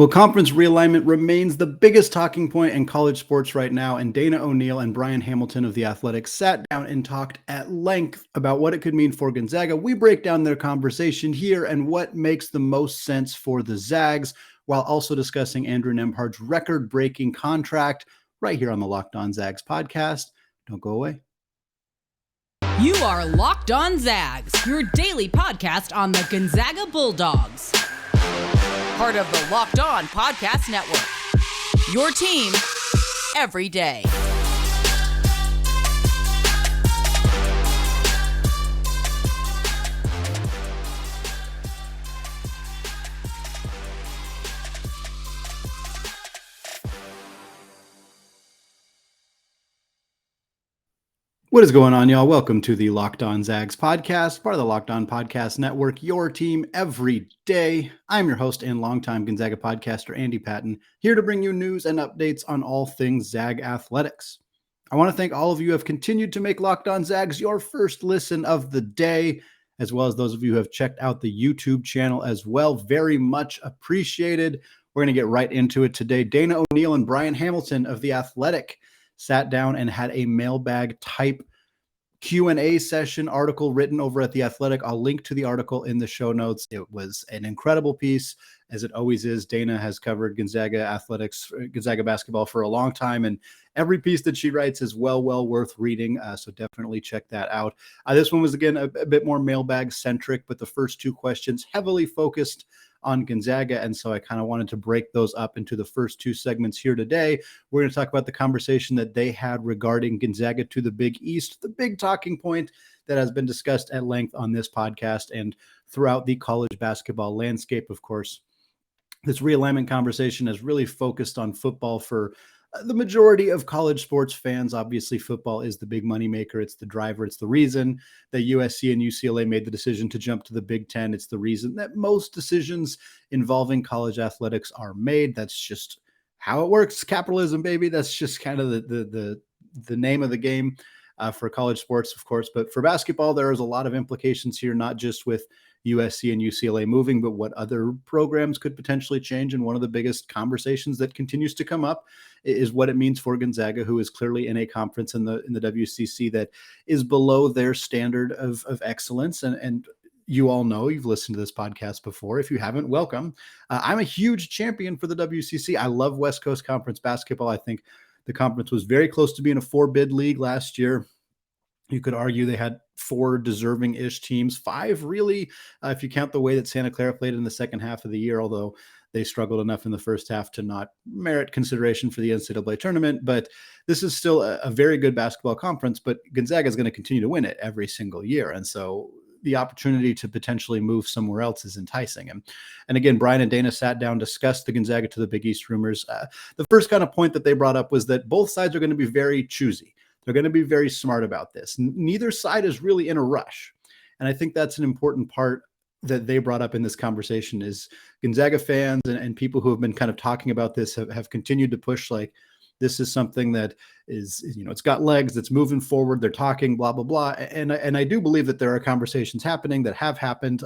Well, conference realignment remains the biggest talking point in college sports right now, and Dana O'Neill and Brian Hamilton of The Athletic sat down and talked at length about what it could mean for Gonzaga. We break down their conversation here and what makes the most sense for the Zags, while also discussing Andrew Nembhard's record-breaking contract right here on the Locked On Zags podcast. Don't go away. You are Locked On Zags, your daily podcast on the Gonzaga Bulldogs. Part of the Locked On Podcast Network. Your team every day. What is going on, y'all? Welcome to the Locked On Zags podcast, part of the Locked On Podcast Network, your team every day. I'm your host and longtime Gonzaga podcaster, Andy Patton, here to bring you news and updates on all things Zag athletics. I want to thank all of you who have continued to make Locked On Zags your first listen of the day, as well as those of you who have checked out the YouTube channel as well. Very much appreciated. We're going to get right into it today. Dana O'Neill and Brian Hamilton of The Athletic sat down and had a mailbag type Q&A session article written over at The Athletic. I'll link to the article in the show notes. It was an incredible piece, as it always is. Dana has covered Gonzaga athletics, Gonzaga basketball for a long time, and every piece that she writes is well worth reading, so definitely check that out. This one was, again, a bit more mailbag-centric, but the first two questions heavily focused on Gonzaga, and so I kind of wanted to break those up into the first two segments here today. We're going to talk about the conversation that they had regarding Gonzaga to the Big East, the big talking point that has been discussed at length on this podcast and throughout the college basketball landscape. Of course, this realignment conversation has really focused on football for the majority of college sports fans. Obviously, football is the big moneymaker. It's the driver. It's the reason that USC and UCLA made the decision to jump to the Big Ten. It's the reason that most decisions involving college athletics are made. That's just how it works. Capitalism, baby. That's just kind of the name of the game for college sports, of course. But for basketball, there is a lot of implications here, not just with USC and UCLA moving, but what other programs could potentially change. And one of the biggest conversations that continues to come up is what it means for Gonzaga, who is clearly in a conference in the WCC that is below their standard of excellence. And you all know, you've listened to this podcast before. If you haven't, welcome. I'm a huge champion for the WCC. I love West Coast Conference basketball. I think the conference was very close to being a 4-bid league last year. You could argue they had 4 deserving-ish teams, 5 really, if you count the way that Santa Clara played in the second half of the year, although they struggled enough in the first half to not merit consideration for the NCAA tournament. But this is still a very good basketball conference, but Gonzaga is going to continue to win it every single year. And so the opportunity to potentially move somewhere else is enticing. And again, Brian and Dana sat down, discussed the Gonzaga to the Big East rumors. The first kind of point that they brought up was that both sides are going to be very choosy. They're going to be very smart about this. Neither side is really in a rush. And I think that's an important part that they brought up in this conversation is Gonzaga fans and people who have been kind of talking about this have continued to push like, this is something that is, it's got legs, it's moving forward, they're talking, blah, blah, blah. And I do believe that there are conversations happening that have happened.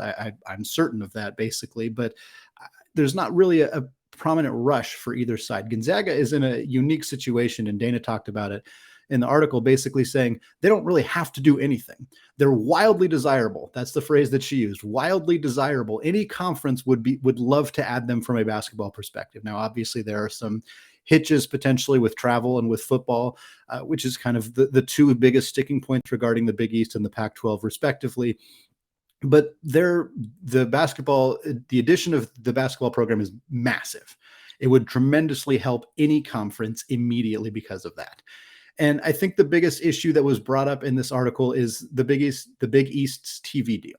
I'm certain of that, basically. But there's not really a prominent rush for either side. Gonzaga is in a unique situation, and Dana talked about it in the article, basically saying they don't really have to do anything. They're wildly desirable. That's the phrase that she used, wildly desirable. Any conference would love to add them from a basketball perspective. Now, obviously, there are some hitches potentially with travel and with football, which is kind of the two biggest sticking points regarding the Big East and the Pac-12 respectively. But the addition of the basketball program is massive. It would tremendously help any conference immediately because of that. And I think the biggest issue that was brought up in this article is the Big East's TV deal.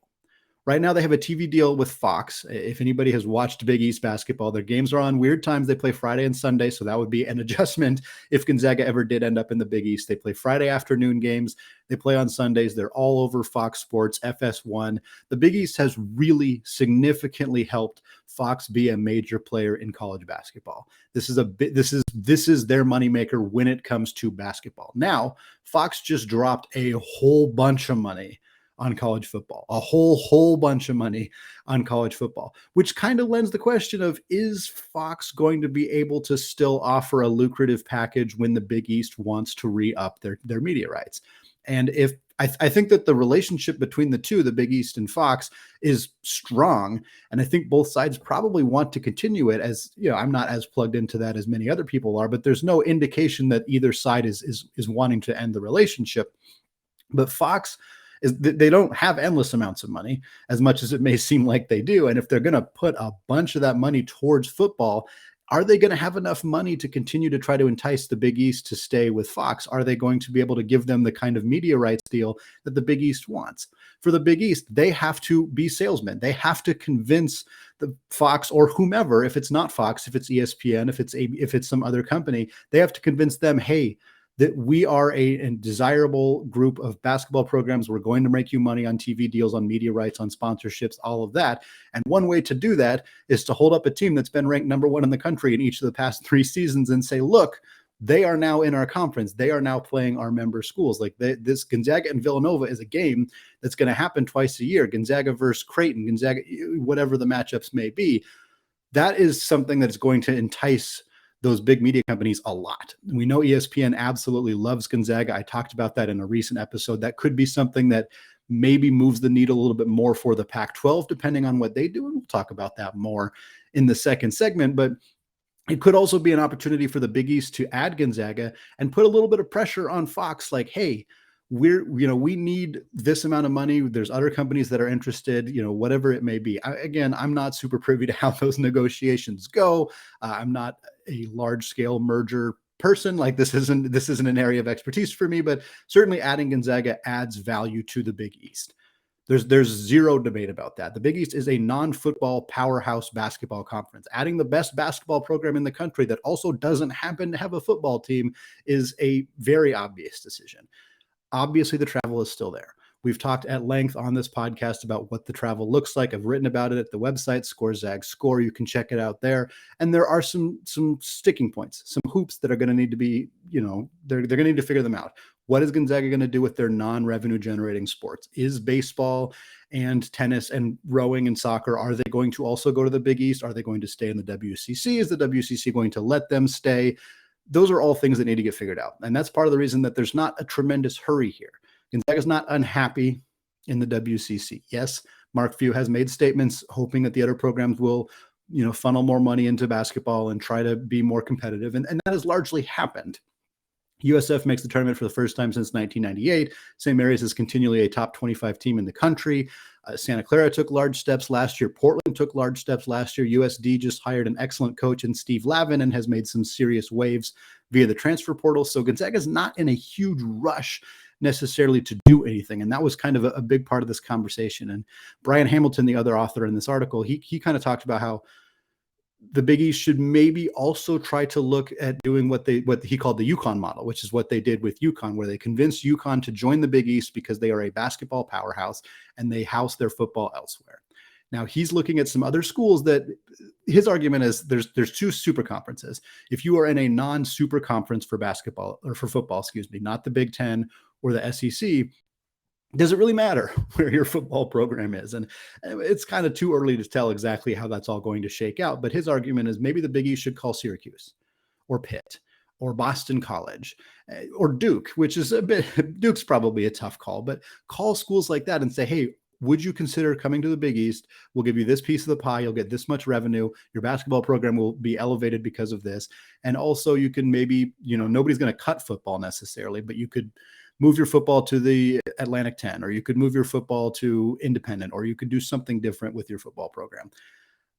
Right now, they have a TV deal with Fox. If anybody has watched Big East basketball, their games are on weird times. They play Friday and Sunday, so that would be an adjustment if Gonzaga ever did end up in the Big East. They play Friday afternoon games. They play on Sundays. They're all over Fox Sports, FS1. The Big East has really significantly helped Fox be a major player in college basketball. This is their moneymaker when it comes to basketball. Now, Fox just dropped a whole bunch of money on college football, a whole bunch of money on college football, which kind of lends the question of, is Fox going to be able to still offer a lucrative package when the Big East wants to re-up their media rights? And if I think that the relationship between the two, the Big East and Fox, is strong. And I think both sides probably want to continue it. As you know, I'm not as plugged into that as many other people are, but there's no indication that either side is wanting to end the relationship. But Fox they don't have endless amounts of money, as much as it may seem like they do. And if they're going to put a bunch of that money towards football, are they going to have enough money to continue to try to entice the Big East to stay with Fox? Are they going to be able to give them the kind of media rights deal that the Big East wants? For the Big East, they have to be salesmen. They have to convince the Fox or whomever, if it's not Fox, if it's ESPN, if it's some other company, they have to convince them, hey, that we are a desirable group of basketball programs. We're going to make you money on TV deals, on media rights, on sponsorships, all of that. And one way to do that is to hold up a team that's been ranked number one in the country in each of the past 3 seasons and say, look, they are now in our conference. They are now playing our member schools. Like this Gonzaga and Villanova is a game that's going to happen twice a year. Gonzaga versus Creighton, Gonzaga, whatever the matchups may be. That is something that's going to entice those big media companies a lot. We know ESPN absolutely loves Gonzaga. I talked about that in a recent episode. That could be something that maybe moves the needle a little bit more for the Pac-12, depending on what they do. And we'll talk about that more in the second segment. But it could also be an opportunity for the Big East to add Gonzaga and put a little bit of pressure on Fox, like, hey, we need this amount of money. There's other companies that are interested, whatever it may be. I'm not super privy to how those negotiations go. I'm not a large scale merger person. Like this isn't an area of expertise for me, but certainly adding Gonzaga adds value to the Big East. There's zero debate about that. The Big East is a non-football powerhouse basketball conference. Adding the best basketball program in the country that also doesn't happen to have a football team is a very obvious decision. Obviously, the travel is still there. We've talked at length on this podcast about what the travel looks like. I've written about it at the website, Zags Score. You can check it out there. And there are some sticking points, some hoops that are going to need to be, they're going to need to figure them out. What is Gonzaga going to do with their non-revenue generating sports? Is baseball and tennis and rowing and soccer, are they going to also go to the Big East? Are they going to stay in the WCC? Is the WCC going to let them stay? Those are all things that need to get figured out. And that's part of the reason that there's not a tremendous hurry here. Gonzaga's not unhappy in the WCC. Yes, Mark Few has made statements hoping that the other programs will, funnel more money into basketball and try to be more competitive. And that has largely happened. USF makes the tournament for the first time since 1998. St. Mary's is continually a top 25 team in the country. Santa Clara took large steps last year. Portland took large steps last year. USD just hired an excellent coach in Steve Lavin and has made some serious waves via the transfer portal. So Gonzaga is not in a huge rush necessarily to do anything. And that was kind of a big part of this conversation. And Brian Hamilton, the other author in this article, he kind of talked about how the Big East should maybe also try to look at doing what he called the UConn model, which is what they did with UConn, where they convinced UConn to join the Big East because they are a basketball powerhouse and they house their football elsewhere. Now he's looking at some other schools that his argument is there's 2 super conferences. If you are in a non-super conference for basketball or for football, not the Big Ten or the SEC, does it really matter where your football program is? And it's kind of too early to tell exactly how that's all going to shake out. But his argument is maybe the Big East should call Syracuse or Pitt or Boston College or Duke, which is Duke's probably a tough call, but call schools like that and say, hey, would you consider coming to the Big East? We'll give you this piece of the pie. You'll get this much revenue. Your basketball program will be elevated because of this. And also you can maybe, nobody's going to cut football necessarily, but you could move your football to the Atlantic 10, or you could move your football to independent, or you could do something different with your football program.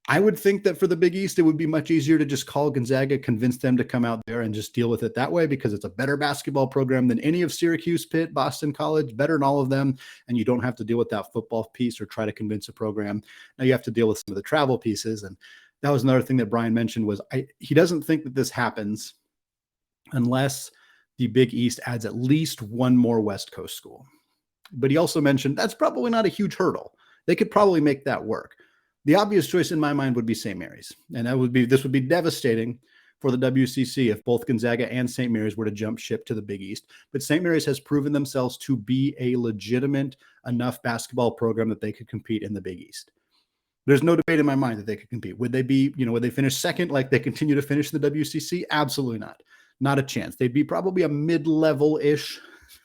I would think that for the Big East, it would be much easier to just call Gonzaga, convince them to come out there and just deal with it that way, because it's a better basketball program than any of Syracuse, Pitt, Boston College, better than all of them. And you don't have to deal with that football piece or try to convince a program. Now you have to deal with some of the travel pieces. And that was another thing that Brian mentioned was he doesn't think that this happens unless the Big East adds at least one more West Coast school. But he also mentioned that's probably not a huge hurdle. They could probably make that work. The obvious choice in my mind would be St. Mary's. And this would be devastating, for the WCC if both Gonzaga and St. Mary's were to jump ship to the Big East. But St. Mary's has proven themselves to be a legitimate enough basketball program that they could compete in the Big East. There's no debate in my mind that they could compete. Would they be, would they finish second like they continue to finish the WCC? Absolutely not. Not a chance. They'd be probably a mid-level-ish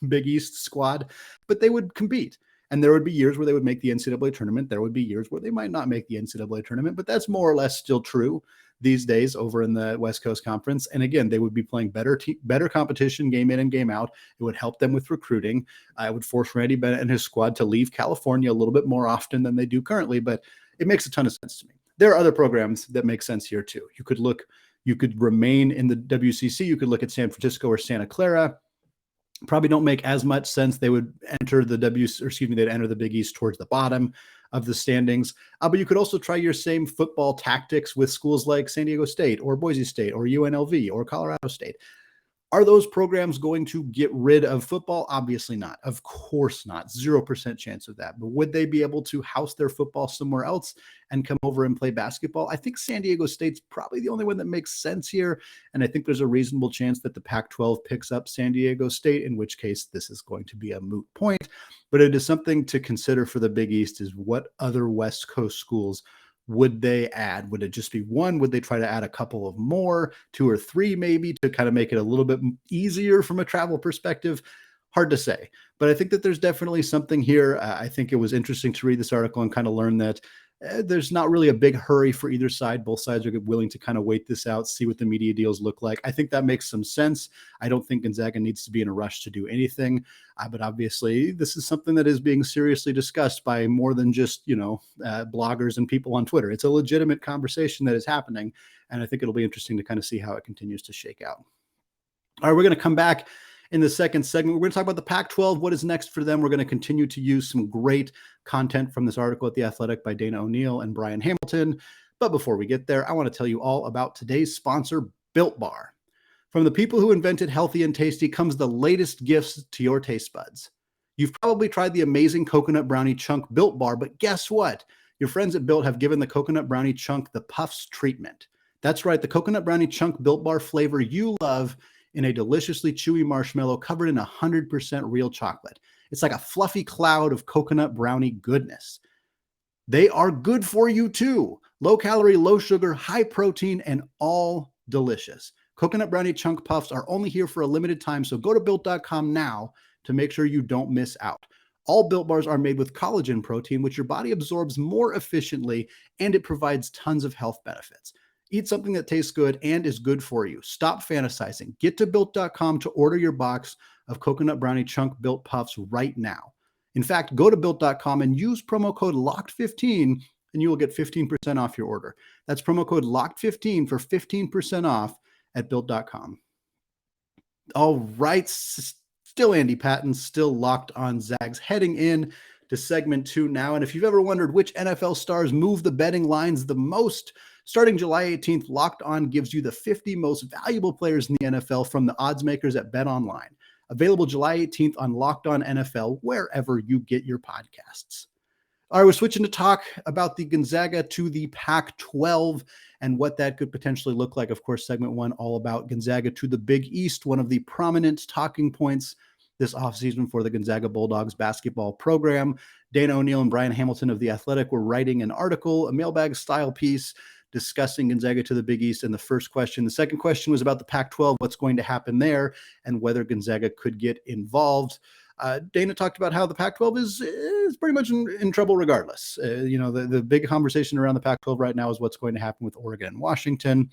Big East squad, but they would compete. And there would be years where they would make the NCAA tournament. There would be years where they might not make the NCAA tournament, but that's more or less still true these days over in the West Coast Conference. And again, they would be playing better competition game in and game out. It would help them with recruiting. It would force Randy Bennett and his squad to leave California a little bit more often than they do currently, but it makes a ton of sense to me. There are other programs that make sense here too. You could remain in the WCC. You could look at San Francisco or Santa Clara. Probably don't make as much sense. They would enter the they'd enter the Big East towards the bottom of the standings. But you could also try your same football tactics with schools like San Diego State or Boise State or UNLV or Colorado State. Are those programs going to get rid of football? Obviously not. Of course not. 0% chance of that. But would they be able to house their football somewhere else and come over and play basketball? I think San Diego State's probably the only one that makes sense here. And I think there's a reasonable chance that the Pac-12 picks up San Diego State, in which case this is going to be a moot point. But it is something to consider for the Big East is what other West Coast schools would they add? Would it just be one? Would they try to add a couple of more, 2 or 3 maybe, to kind of make it a little bit easier from a travel perspective? Hard to say, but I think that there's definitely something here. I think it was interesting to read this article and kind of learn that there's not really a big hurry for either side. Both sides are willing to kind of wait this out, see what the media deals look like. I think that makes some sense. I don't think Gonzaga needs to be in a rush to do anything, but obviously this is something that is being seriously discussed by more than just, bloggers and people on Twitter. It's a legitimate conversation that is happening, and I think it'll be interesting to kind of see how it continues to shake out. All right, we're going to come back in the second segment. We're going to talk about the Pac-12, what is next for them. We're going to continue to use some great content from this article at The Athletic by Dana O'Neill and Brian Hamilton. But before we get there, I want to tell you all about today's sponsor, Built Bar. From the people who invented healthy and tasty comes the latest gifts to your taste buds. You've probably tried the amazing coconut brownie chunk Built Bar, but guess what? Your friends at Built have given the coconut brownie chunk the Puffs treatment. That's right, the coconut brownie chunk Built Bar flavor you love in a deliciously chewy marshmallow covered in 100% real chocolate. It's like a fluffy cloud of coconut brownie goodness. They are good for you too. Low calorie, low sugar, high protein, and all delicious. Coconut brownie chunk puffs are only here for a limited time, so go to Built.com now to make sure you don't miss out. All Built Bars are made with collagen protein, which your body absorbs more efficiently, and it provides tons of health benefits. Eat something that tastes good and is good for you. Stop fantasizing. Get to Built.com to order your box of coconut brownie chunk Built Puffs right now. In fact, go to Built.com and use promo code LOCKED15 and you will get 15% off your order. That's promo code LOCKED15 for 15% off at Built.com. All right, still Andy Patton, still locked on Zags, heading in to segment 2 now. And if you've ever wondered which NFL stars move the betting lines the most, starting July 18th, Locked On gives you the 50 most valuable players in the NFL from the odds makers at BetOnline. Available July 18th on Locked On NFL, wherever you get your podcasts. All right, we're switching to talk about the Gonzaga to the Pac-12 and what that could potentially look like. Of course, segment 1, all about Gonzaga to the Big East, one of the prominent talking points this offseason for the Gonzaga Bulldogs basketball program. Dana O'Neill and Brian Hamilton of The Athletic were writing an article, a mailbag-style piece, discussing Gonzaga to the Big East in the first question. The second question was about the Pac-12, what's going to happen there, and whether Gonzaga could get involved. Dana talked about how the Pac-12 is pretty much in trouble regardless. The big conversation around the Pac-12 right now is what's going to happen with Oregon and Washington.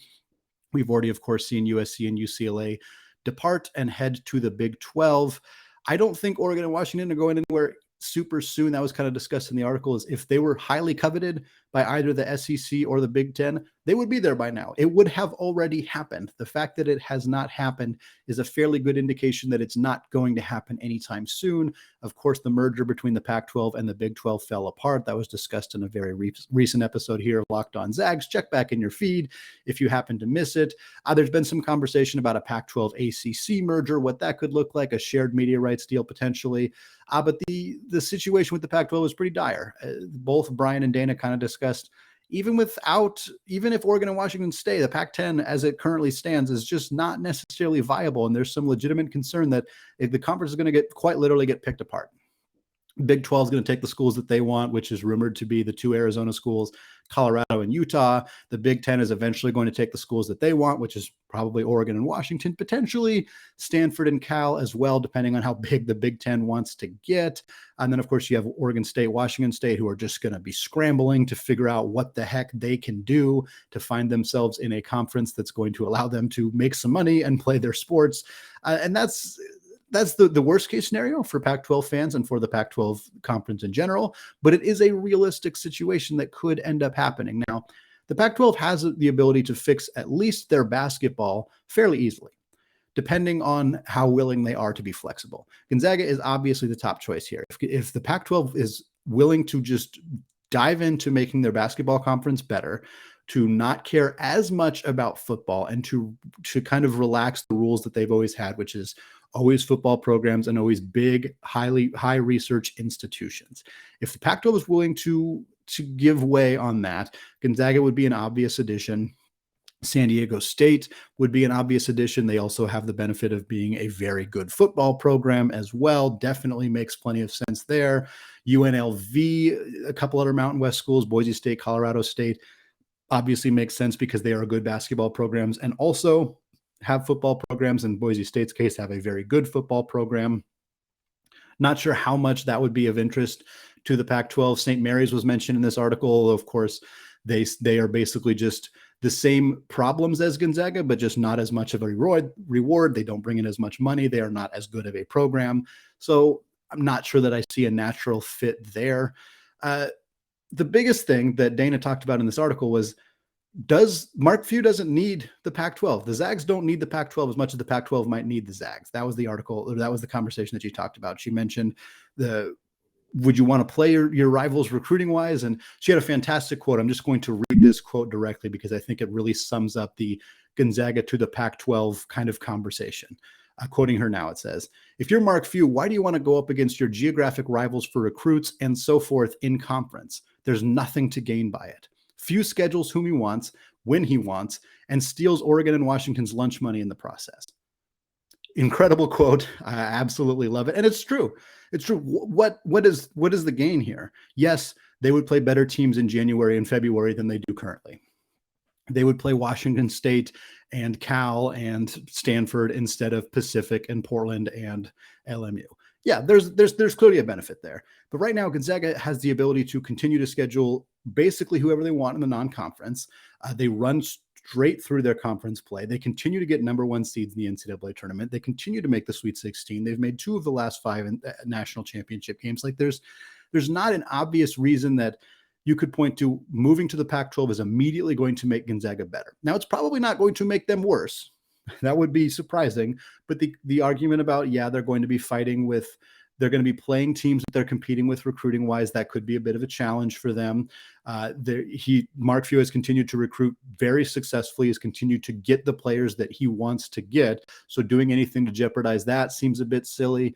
We've already, of course, seen USC and UCLA depart and head to the Big 12. I don't think Oregon and Washington are going anywhere super soon. That was kind of discussed in the article, is if they were highly coveted by either the SEC or the Big Ten, they would be there by now. It would have already happened. The fact that it has not happened is a fairly good indication that it's not going to happen anytime soon. Of course, the merger between the Pac-12 and the Big 12 fell apart. That was discussed in a very recent episode here of Locked On Zags. Check back in your feed if you happen to miss it. There's been some conversation about a Pac-12 ACC merger, what that could look like, a shared media rights deal potentially. But the situation with the Pac-12 is pretty dire. Both Brian and Dana kind of discussed even if Oregon and Washington stay, the Pac-10 as it currently stands is just not necessarily viable. And there's some legitimate concern that the conference is going to quite literally get picked apart. Big 12 is going to take the schools that they want, which is rumored to be the two Arizona schools, Colorado and Utah. The Big 10 is eventually going to take the schools that they want, which is probably Oregon and Washington, potentially Stanford and Cal as well, depending on how big the Big 10 wants to get. And then, of course, you have Oregon State, Washington State, who are just going to be scrambling to figure out what the heck they can do to find themselves in a conference that's going to allow them to make some money and play their sports. And that's the worst case scenario for Pac-12 fans and for the Pac-12 conference in general, but it is a realistic situation that could end up happening. Now, the Pac-12 has the ability to fix at least their basketball fairly easily, depending on how willing they are to be flexible. Gonzaga is obviously the top choice here. If the Pac-12 is willing to just dive into making their basketball conference better, to not care as much about football, and to kind of relax the rules that they've always had, which is always football programs and always big, high research institutions. If the Pac-12 is willing to give way on that, Gonzaga would be an obvious addition. San Diego State would be an obvious addition. They also have the benefit of being a very good football program as well. Definitely makes plenty of sense there. UNLV, a couple other Mountain West schools, Boise State, Colorado State, obviously makes sense because they are good basketball programs and also have football programs. In Boise State's case, have a very good football program. Not sure how much that would be of interest to the Pac-12. St. Mary's was mentioned in this article. Of course, they are basically just the same problems as Gonzaga, but just not as much of a reward. They don't bring in as much money. They are not as good of a program. So I'm not sure that I see a natural fit there. The biggest thing that Dana talked about in this article was, Mark Few doesn't need the Pac-12. The Zags don't need the Pac-12 as much as the Pac-12 might need the Zags. That was the article, or that was the conversation that she talked about. She mentioned would you want to play your rivals recruiting wise? And she had a fantastic quote. I'm just going to read this quote directly because I think it really sums up the Gonzaga to the Pac-12 kind of conversation. Quoting her now, it says, "If you're Mark Few, why do you want to go up against your geographic rivals for recruits and so forth in conference? There's nothing to gain by it. Few schedules whom he wants, when he wants, and steals Oregon and Washington's lunch money in the process." Incredible quote. I absolutely love it. And it's true. It's true. What is the gain here? Yes, they would play better teams in January and February than they do currently. They would play Washington State and Cal and Stanford instead of Pacific and Portland and LMU. Yeah, there's clearly a benefit there. But right now, Gonzaga has the ability to continue to schedule basically whoever they want in the non-conference. They run straight through their conference play. They continue to get number one seeds in the NCAA tournament. They continue to make the Sweet 16. They've made 2 of the last 5 national championship games. Like there's not an obvious reason that you could point to moving to the Pac-12 is immediately going to make Gonzaga better. Now, it's probably not going to make them worse. That would be surprising. But the argument about, they're going to be they're going to be playing teams that they're competing with recruiting wise. That could be a bit of a challenge for them. Mark Few has continued to recruit very successfully, has continued to get the players that he wants to get. So doing anything to jeopardize that seems a bit silly.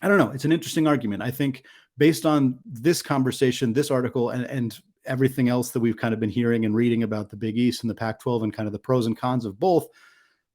I don't know. It's an interesting argument. I think based on this conversation, this article, and everything else that we've kind of been hearing and reading about the Big East and the Pac-12 and kind of the pros and cons of both,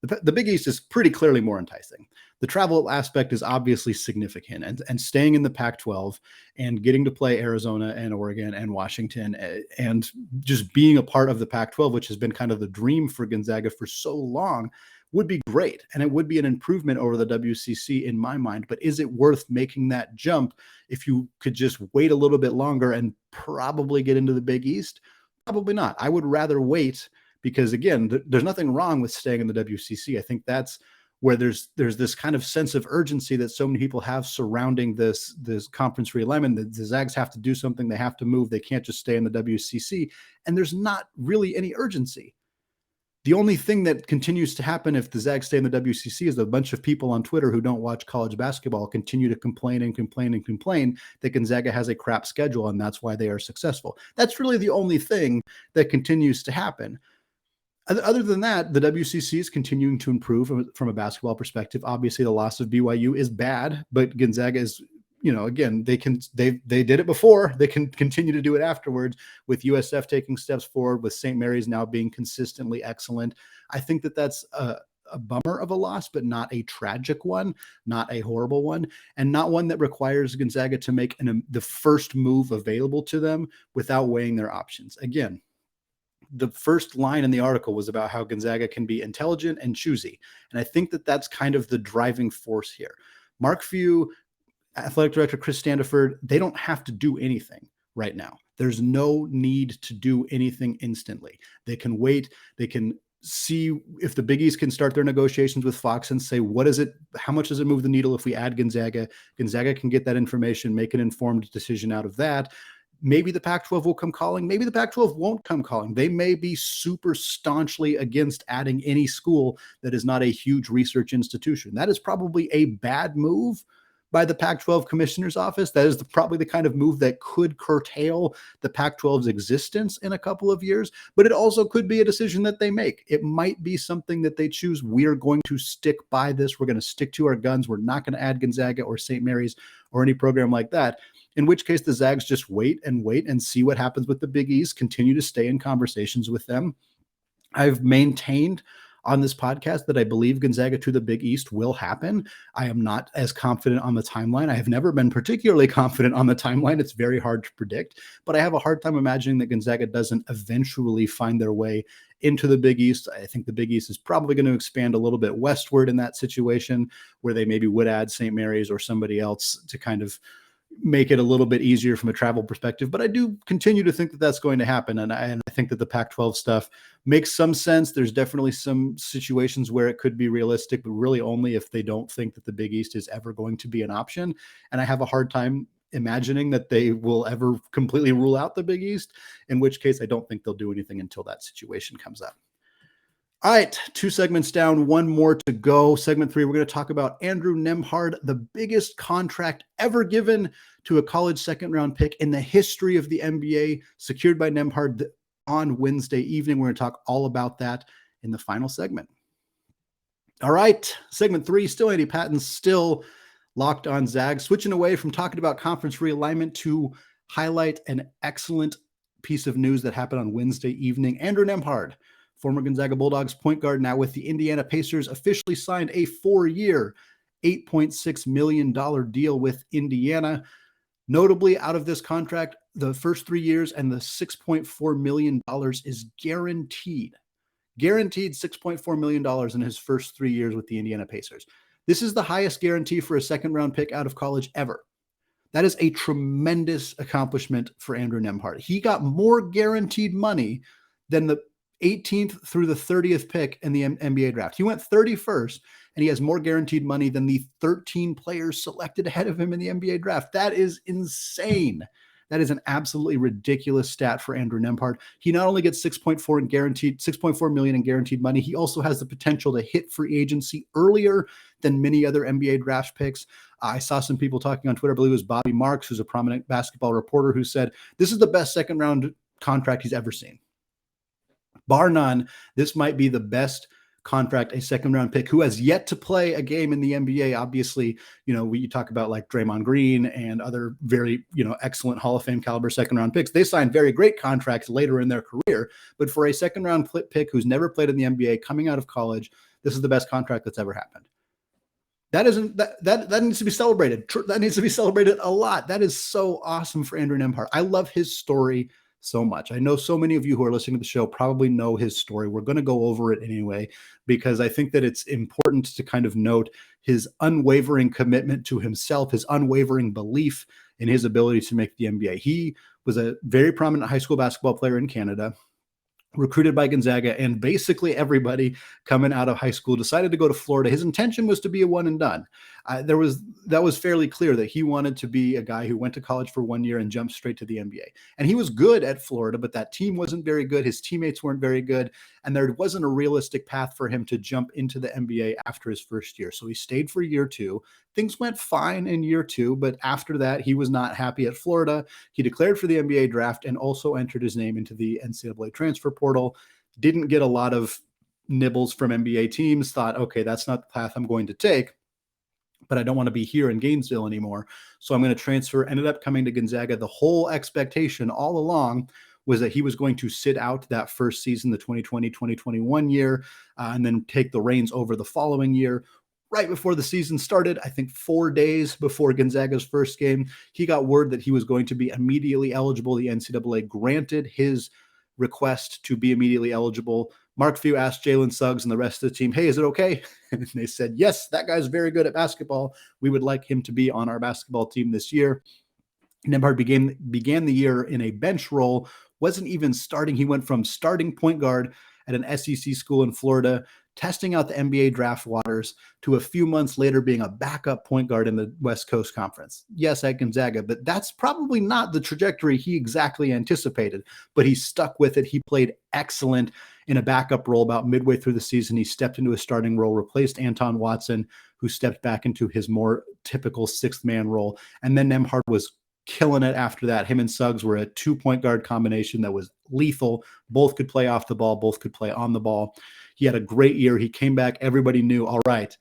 the Big East is pretty clearly more enticing. The travel aspect is obviously significant, and staying in the Pac-12 and getting to play Arizona and Oregon and Washington and just being a part of the Pac-12, which has been kind of the dream for Gonzaga for so long, would be great. And it would be an improvement over the WCC in my mind. But is it worth making that jump if you could just wait a little bit longer and probably get into the Big East? Probably not. I would rather wait because, again, there's nothing wrong with staying in the WCC. I think that's where there's this kind of sense of urgency that so many people have surrounding this conference realignment. The Zags have to do something. They have to move. They can't just stay in the WCC. And there's not really any urgency. The only thing that continues to happen if the Zags stay in the WCC is a bunch of people on Twitter who don't watch college basketball continue to complain that Gonzaga has a crap schedule and that's why they are successful. That's really the only thing that continues to happen. Other than that, the WCC is continuing to improve from a basketball perspective. Obviously, the loss of BYU is bad, but Gonzaga is again, they did it before. They can continue to do it afterwards, with USF taking steps forward, with St. Mary's now being consistently excellent. I think that that's a bummer of a loss, but not a tragic one, not a horrible one, and not one that requires Gonzaga to make the first move available to them without weighing their options. Again, the first line in the article was about how Gonzaga can be intelligent and choosy. And I think that that's kind of the driving force here. Mark Few, athletic director Chris Standiford, they don't have to do anything right now. There's no need to do anything instantly. They can wait. They can see if the Big East can start their negotiations with Fox and say, how much does it move the needle if we add Gonzaga? Gonzaga can get that information, make an informed decision out of that. Maybe the Pac-12 will come calling. Maybe the Pac-12 won't come calling. They may be super staunchly against adding any school that is not a huge research institution. That is probably a bad move by the Pac-12 commissioner's office. That is probably the kind of move that could curtail the Pac-12's existence in a couple of years, but it also could be a decision that they make. It might be something that they choose. We are going to stick by this. We're going to stick to our guns. We're not going to add Gonzaga or St. Mary's or any program like that. In which case the Zags just wait and see what happens with the Big East, continue to stay in conversations with them. I've maintained on this podcast that I believe Gonzaga to the Big East will happen. I am not as confident on the timeline. I have never been particularly confident on the timeline. It's very hard to predict, but I have a hard time imagining that Gonzaga doesn't eventually find their way into the Big East. I think the Big East is probably going to expand a little bit westward in that situation, where they maybe would add St. Mary's or somebody else to kind of make it a little bit easier from a travel perspective. But I do continue to think that that's going to happen. And I think that the Pac-12 stuff makes some sense. There's definitely some situations where it could be realistic, but really only if they don't think that the Big East is ever going to be an option. And I have a hard time imagining that they will ever completely rule out the Big East, in which case I don't think they'll do anything until that situation comes up. All right, 2 segments down, 1 more to go. Segment 3, we're going to talk about Andrew Nembhard, the biggest contract ever given to a college second-round pick in the history of the NBA, secured by Nembhard on Wednesday evening. We're going to talk all about that in the final segment. All right, segment 3, still Andy Patton, still locked on Zags, switching away from talking about conference realignment to highlight an excellent piece of news that happened on Wednesday evening. Andrew Nembhard, former Gonzaga Bulldogs point guard, now with the Indiana Pacers, officially signed a 4-year, $8.6 million deal with Indiana. Notably, out of this contract, the first 3 years and the $6.4 million is guaranteed. Guaranteed $6.4 million in his first 3 years with the Indiana Pacers. This is the highest guarantee for a second-round pick out of college ever. That is a tremendous accomplishment for Andrew Nembhard. He got more guaranteed money than the 18th through the 30th pick in the NBA draft. He went 31st, and he has more guaranteed money than the 13 players selected ahead of him in the NBA draft. That is insane. That is an absolutely ridiculous stat for Andrew Nembhard. He not only gets 6.4 million in guaranteed money, he also has the potential to hit free agency earlier than many other NBA draft picks. I saw some people talking on Twitter, I believe it was Bobby Marks, who's a prominent basketball reporter, who said this is the best second round contract he's ever seen. Bar none, this might be the best contract a second round pick who has yet to play a game in the NBA. Obviously, we talk about like Draymond Green and other very, excellent Hall of Fame caliber second round picks. They signed very great contracts later in their career, but for a second round pick who's never played in the NBA coming out of college, this is the best contract that's ever happened. That needs to be celebrated. That needs to be celebrated a lot. That is so awesome for Andrew Nembhard. I love his story so much. I know so many of you who are listening to the show probably know his story. We're going to go over it anyway, because I think that it's important to kind of note his unwavering commitment to himself, his unwavering belief in his ability to make the NBA. He was a very prominent high school basketball player in Canada, recruited by Gonzaga, and basically everybody coming out of high school decided to go to Florida. His intention was to be a one and done. That was fairly clear that he wanted to be a guy who went to college for 1 year and jumped straight to the NBA. And he was good at Florida, but that team wasn't very good. His teammates weren't very good. And there wasn't a realistic path for him to jump into the NBA after his first year. So he stayed for year 2. Things went fine in year 2, but after that, he was not happy at Florida. He declared for the NBA draft and also entered his name into the NCAA transfer portal. Didn't get a lot of nibbles from NBA teams, thought, okay, that's not the path I'm going to take. but I don't want to be here in Gainesville anymore. So I'm going to transfer. Ended up coming to Gonzaga. The whole expectation all along was that he was going to sit out that first season, the 2020-2021 year, and then take the reins over the following year. Right before the season started, I think 4 days before Gonzaga's first game, he got word that he was going to be immediately eligible. The NCAA granted his request to be immediately eligible. Mark Few asked Jalen Suggs and the rest of the team, hey, is it okay? And they said, yes, that guy's very good at basketball. We would like him to be on our basketball team this year. Nembhard began the year in a bench role, wasn't even starting. He went from starting point guard at an SEC school in Florida, testing out the NBA draft waters, to a few months later being a backup point guard in the West Coast Conference. Yes, at Gonzaga, but that's probably not the trajectory he exactly anticipated, but he stuck with it. He played excellent in a backup role. About midway through the season, he stepped into a starting role, replaced Anton Watson, who stepped back into his more typical sixth man role. And then Nembhard was killing it after that. Him and Suggs were a 2-point guard combination that was lethal. Both could play off the ball, both could play on the ball. He had a great year. He came back. Everybody knew, all right,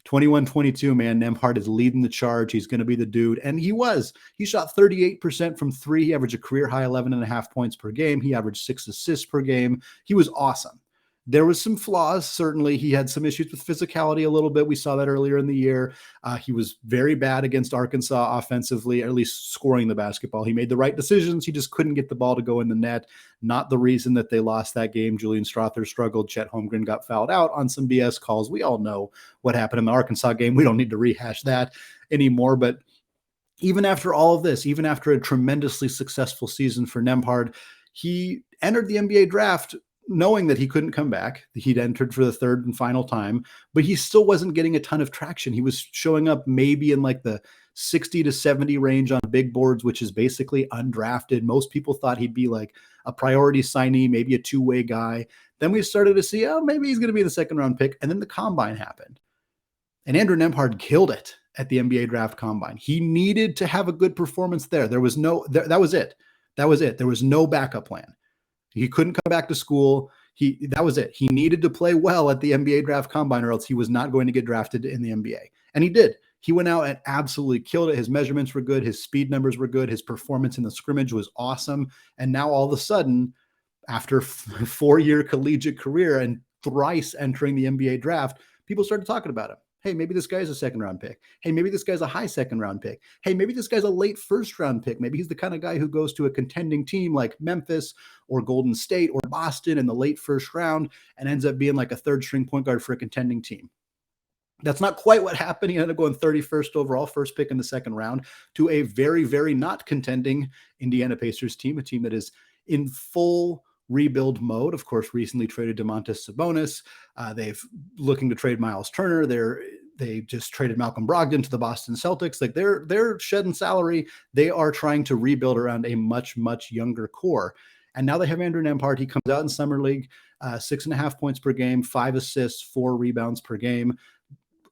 21-22, man, Nembhard is leading the charge. He's going to be the dude. And he was. He shot 38% from three. He averaged a career high 11.5 points per game. He averaged 6 assists per game. He was awesome. There was some flaws. Certainly, he had some issues with physicality a little bit. We saw that earlier in the year. He was very bad against Arkansas offensively, or at least scoring the basketball. He made the right decisions. He just couldn't get the ball to go in the net. Not the reason that they lost that game. Julian Strother struggled. Chet Holmgren got fouled out on some BS calls. We all know what happened in the Arkansas game. We don't need to rehash that anymore. But even after all of this, even after a tremendously successful season for Nembhard, he entered the NBA draft knowing that he couldn't come back. He'd entered for the third and final time, but he still wasn't getting a ton of traction. He was showing up maybe in like the 60 to 70 range on big boards, which is basically undrafted. Most people thought he'd be like a priority signee, maybe a two-way guy. Then we started to see, oh, maybe he's going to be the second round pick. And then the combine happened. And Andrew Nembhard killed it at the NBA draft combine. He needed to have a good performance there. That was it. That was it. There was no backup plan. He couldn't come back to school. That was it. He needed to play well at the NBA draft combine, or else he was not going to get drafted in the NBA. And he did. He went out and absolutely killed it. His measurements were good. His speed numbers were good. His performance in the scrimmage was awesome. And now all of a sudden, after a 4-year collegiate career and thrice entering the NBA draft, people started talking about him. Hey, maybe this guy's a second round pick. Hey, maybe this guy's a high second round pick. Hey, maybe this guy's a late first round pick. Maybe he's the kind of guy who goes to a contending team like Memphis or Golden State or Boston in the late first round and ends up being like a third string point guard for a contending team. That's not quite what happened. He ended up going 31st overall, first pick in the second round, to a very, very not contending Indiana Pacers team, a team that is in full rebuild mode. Of course, recently traded Domantas Sabonis. They've looking to trade Miles Turner. They just traded Malcolm Brogdon to the Boston Celtics. Like they're shedding salary. They are trying to rebuild around a much, much younger core. And now they have Andrew Nembhard. He comes out in summer league, 6.5 points per game, 5 assists, 4 rebounds per game.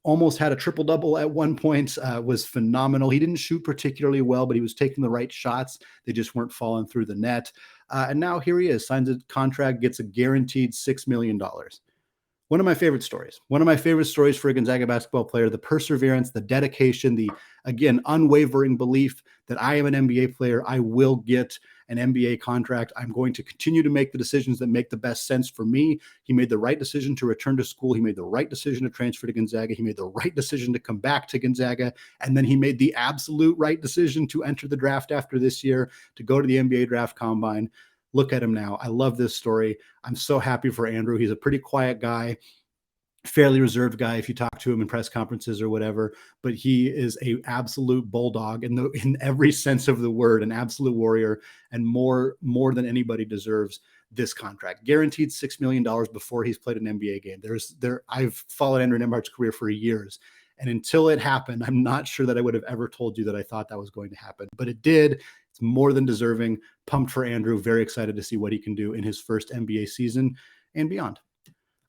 Almost had a triple-double at one point, was phenomenal. He didn't shoot particularly well, but he was taking the right shots. They just weren't falling through the net. And now here he is, signs a contract, gets a guaranteed $6 million. One of my favorite stories. One of my favorite stories for a Gonzaga basketball player, the perseverance, the dedication, the, again, unwavering belief that I am an NBA player. I will get an NBA contract. I'm going to continue to make the decisions that make the best sense for me. He made the right decision to return to school. He made the right decision to transfer to Gonzaga. He made the right decision to come back to Gonzaga. And then he made the absolute right decision to enter the draft after this year, to go to the NBA draft combine. Look at him now. I love this story. I'm so happy for Andrew. He's a pretty quiet guy, fairly reserved guy if you talk to him in press conferences or whatever, but he is a absolute bulldog in every sense of the word, an absolute warrior, and more than anybody deserves this contract. Guaranteed $6 million before he's played an NBA game. I've followed Andrew Nembhard's career for years, and until it happened, I'm not sure that I would have ever told you that I thought that was going to happen, but it did. It's more than deserving. Pumped for Andrew. Very excited to see what he can do in his first NBA season and beyond.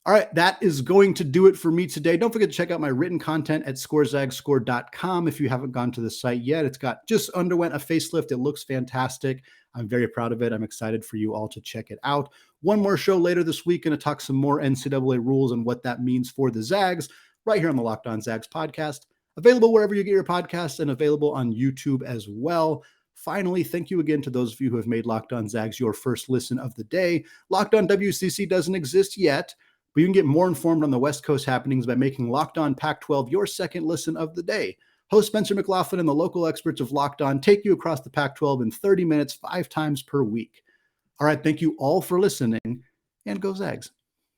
All right, that is going to do it for me today. Don't forget to check out my written content at scorezagscore.com. If you haven't gone to the site yet, it's just underwent a facelift. It looks fantastic. I'm very proud of it. I'm excited for you all to check it out. One more show later this week, going to talk some more NCAA rules and what that means for the Zags right here on the Locked On Zags podcast. Available wherever you get your podcasts and available on YouTube as well. Finally, thank you again to those of you who have made Locked On Zags your first listen of the day. Locked On WCC doesn't exist yet, but you can get more informed on the West Coast happenings by making Locked On Pac-12 your second listen of the day. Host Spencer McLaughlin and the local experts of Locked On take you across the Pac-12 in 30 minutes, 5 times per week. All right, thank you all for listening, and go Zags.